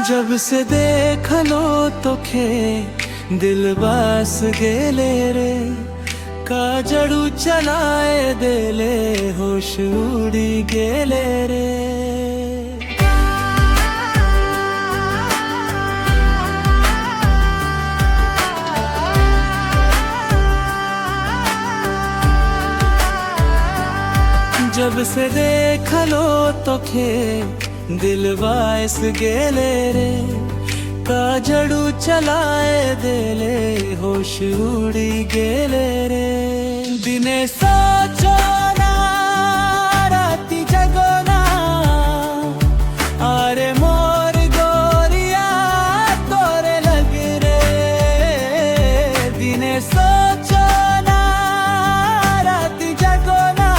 जब से देख लो तो खे दिल बस गेले रे काजड़ू चलाए देले होश उड़ी गेले रे। जब से देख लो तो खे दिल वाइस गेले रे काजड़ू चलाए देले होश उड़ी गेले रे। दिने सोचो ना राती जगो ना आरे मोर गोरिया तोरे लग रे। दिने सोचो ना राती जगो ना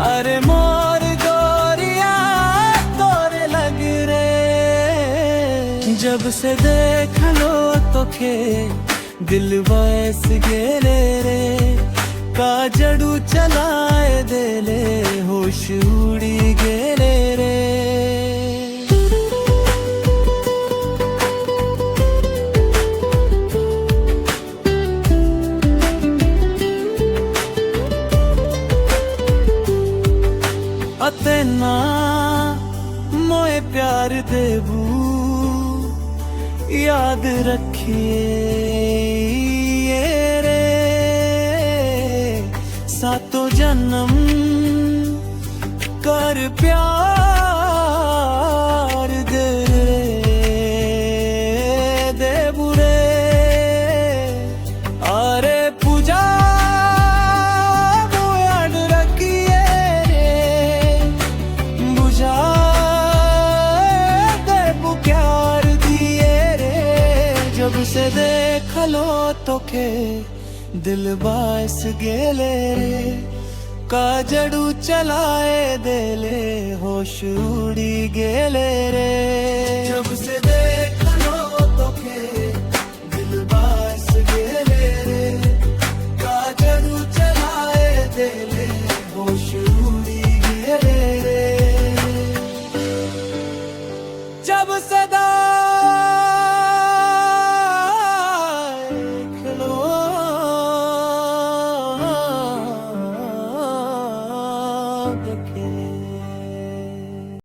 आरे मोर गोरिया तोरे लग रे। जब से देख लो तो खे दिल बस गेले रे काजड़ू चलाए देले होश उड़ी गेले रे। अतना मोए प्यार देबू याद रखिए रे सातों जन्म कर प्यार दे देबू रे। अरे पूजा याद रखिए रे बुझा देबू प्यार दिए रे। जब से देख लो तो खे दिल बास गेले रे काजड़ू चलाए देले होश उड़ी गेले रे। जब से देख लो तो खे दिल बास गेले रे काजड़ू चलाए देले होश उड़ी गेले रे। जब सदा देखे